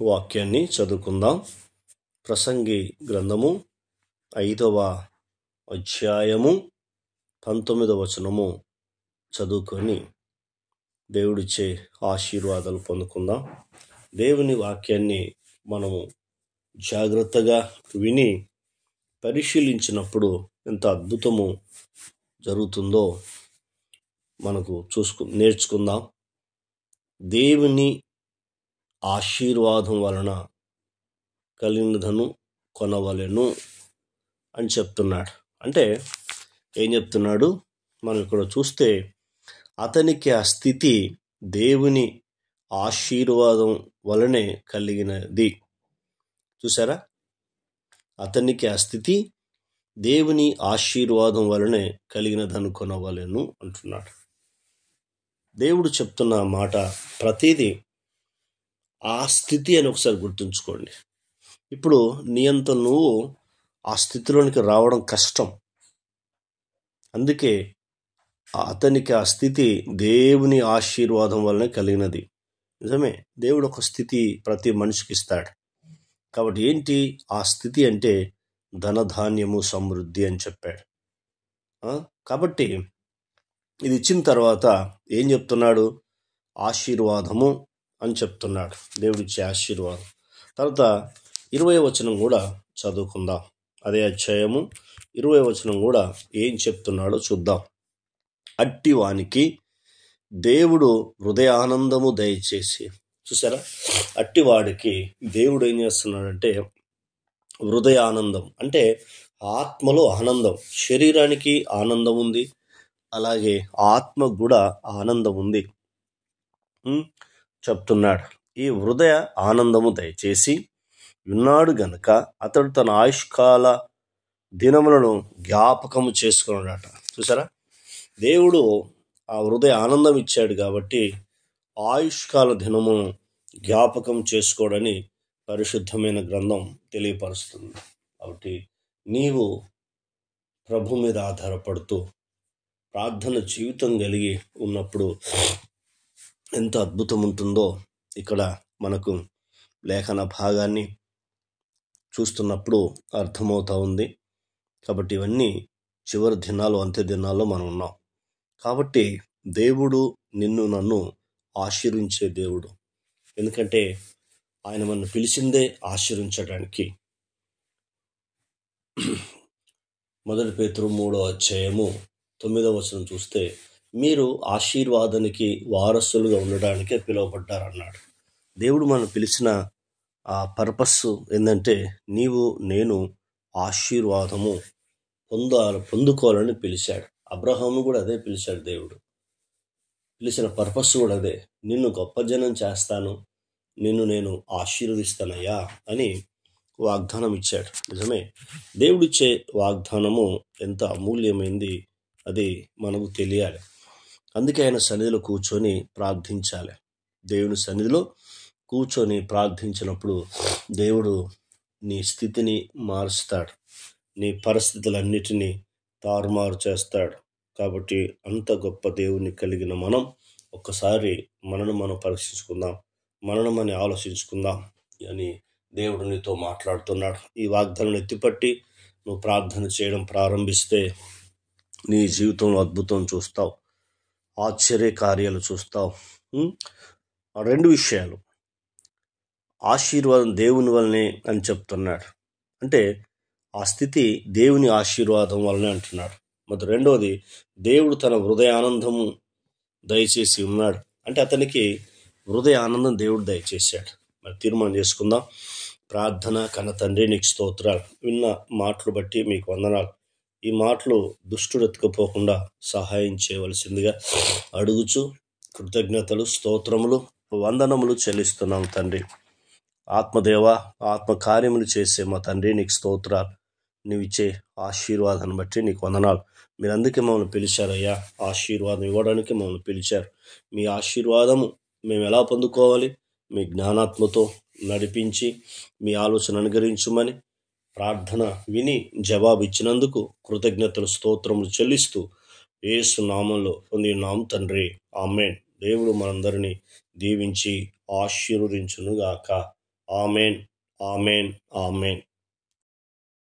వాక్యాన్ని చదువుకుందాం. ప్రసంగి గ్రంథము 5వ అధ్యాయము 19వ వచనము చదువుకొని దేవుడిచ్చే ఆశీర్వాదాలు పొందుకుందాం. దేవుని వాక్యాన్ని మనము జాగ్రత్తగా విని పరిశీలించినప్పుడు ఎంత అద్భుతము జరుగుతుందో మనకు నేర్చుకుందాం. దేవుని ఆశీర్వాదం వలన కలిగినదను కొనవలెను అని చెప్తున్నాడు. అంటే ఏం చెప్తున్నాడు? మనం ఇక్కడ చూస్తే అతనికి ఆ స్థితి దేవుని ఆశీర్వాదం వలనే కలిగినది. చూసారా? అతనికి ఆ స్థితి దేవుని ఆశీర్వాదం వలనే కలిగినదను కొనవలెను అంటున్నాడు. దేవుడు చెప్తున్న మాట ప్రతిదీ ఆ స్థితి అని ఒకసారి గుర్తుంచుకోండి. ఇప్పుడు నీ అంత నువ్వు ఆ స్థితిలోనికి రావడం కష్టం. అందుకే అతనికి ఆ స్థితి దేవుని ఆశీర్వాదం వలన కలిగినది. నిజమే, దేవుడు ఒక స్థితి ప్రతి మనిషికి ఇస్తాడు. కాబట్టి ఏంటి ఆ స్థితి అంటే ధనధాన్యము సమృద్ధి అని చెప్పాడు. కాబట్టి ఇది ఇచ్చిన తర్వాత ఏం చెప్తున్నాడు? ఆశీర్వాదము అని చెప్తున్నాడు. దేవుడిచ్చే ఆశీర్వాదం. తర్వాత 20వ వచనం కూడా చదువుకుందాం. అదే అధ్యాయము 20వ వచనం కూడా ఏం చెప్తున్నాడో చూద్దాం. అట్టివానికి దేవుడు హృదయానందము దయచేసి. చూసారా? అట్టివాడికి దేవుడు ఏం చేస్తున్నాడంటే హృదయానందం అంటే ఆత్మలో ఆనందం. శరీరానికి ఆనందం ఉంది, అలాగే ఆత్మకు కూడా ఆనందం ఉంది చెప్తున్నాడు. ఈ హృదయ ఆనందము దయచేసి ఉన్నాడు గనుక అతడు తన ఆయుష్కాల దినములను జ్ఞాపకము చేసుకున్నాడట. చూసారా? దేవుడు ఆ హృదయ ఆనందం ఇచ్చాడు కాబట్టి ఆయుష్కాల దినము జ్ఞాపకం చేసుకోవడని పరిశుద్ధమైన గ్రంథం తెలియపరుస్తుంది. కాబట్టి నీవు ప్రభు మీద ఆధారపడుతూ ప్రార్థన జీవితం కలిగి ఉన్నప్పుడు ఎంత అద్భుతం ఉంటుందో ఇక్కడ మనకు లేఖన భాగాన్ని చూస్తున్నప్పుడు అర్థమవుతా ఉంది. కాబట్టి ఇవన్నీ చివరి దినాలు, అంత్య దినాల్లో మనం ఉన్నాం. కాబట్టి దేవుడు నిన్ను నన్ను ఆశీర్వించే దేవుడు. ఎందుకంటే ఆయన మనల్ని పిలిచిందే ఆశీర్వించడానికి. 1 పేతురు 3వ అధ్యాయము 9వ వచనం చూస్తే మీరు ఆశీర్వాదానికి వారసులుగా ఉండడానికే పిలువబడ్డారన్నాడు. దేవుడు మనం పిలిచిన ఆ పర్పస్ ఏంటంటే నీవు నేను ఆశీర్వాదము పొందుకోవాలని పిలిచాడు. అబ్రహాము కూడా అదే పిలిచాడు. దేవుడు పిలిచిన పర్పస్ కూడా అదే. నిన్ను గొప్ప జనం చేస్తాను, నిన్ను నేను ఆశీర్వదిస్తానయ్యా అని వాగ్దానం ఇచ్చాడు. నిజమే, దేవుడిచ్చే వాగ్దానము ఎంత అమూల్యమైంది అది మనకు తెలియాలి. అందుకే ఆయన సన్నిధిలో కూర్చొని ప్రార్థించాలి. దేవుని సన్నిధిలో కూర్చొని ప్రార్థించినప్పుడు దేవుడు నీ స్థితిని మారుస్తాడు, నీ పరిస్థితులన్నిటినీ తారుమారు చేస్తాడు. కాబట్టి అంత గొప్ప దేవుని కలిగిన మనం ఒక్కసారి మనను మనం పరీక్షించుకుందాం, మనను మనం ఆలోచించుకుందాం అని దేవుడు నీతో మాట్లాడుతున్నాడు. ఈ వాగ్దానం ఎత్తిపట్టి నువ్వు ప్రార్థన చేయడం ప్రారంభిస్తే నీ జీవితంలో అద్భుతం చూస్తావు, ఆశ్చర్య కార్యాలు చూస్తావు. 2 విషయాలు, ఆశీర్వాదం దేవుని వల్లనే అని చెప్తున్నాడు. అంటే ఆ స్థితి దేవుని ఆశీర్వాదం వల్లనే అంటున్నాడు. మరి రెండవది, దేవుడు తన హృదయ ఆనందము దయచేసి ఉన్నాడు. అంటే అతనికి హృదయ ఆనందం దేవుడు దయచేశాడు. మరి తీర్మానం చేసుకుందాం. ప్రార్థన. కన్న తండ్రి, నీకు స్తోత్రాలు. విన్న మాటలు బట్టి మీకు వందనాలు. ఈ మాటలు దుష్టుడు ఎత్తుకుపోకుండా సహాయం చేయవలసిందిగా అడుగుచు కృతజ్ఞతలు, స్తోత్రములు, వందనములు చెల్లిస్తున్నాం తండ్రి. ఆత్మదేవ, ఆత్మ కార్యములు చేసే మా తండ్రి నీకు స్తోత్రాలు. నీవు ఇచ్చే ఆశీర్వాదాన్ని బట్టి నీకు వందనాలు. మీరు అందుకే మమ్మల్ని పిలిచారయ్యా, ఆశీర్వాదం ఇవ్వడానికి మమ్మల్ని పిలిచారు. మీ ఆశీర్వాదము మేము ఎలా పొందుకోవాలి? మీ జ్ఞానాత్మతో నడిపించి మీ ఆలోచన అనుగ్రహించుమని ప్రార్థన విని జవాబు ఇచ్చినందుకు కృతజ్ఞతలు, స్తోత్రములు చెల్లిస్తూ యేసు నామంలో పొందినాం తండ్రి, ఆమేన్. దేవుడు మనందరినీ దీవించి ఆశీర్వదించునుగాక. ఆమెన్. ఆమెన్. ఆమెన్.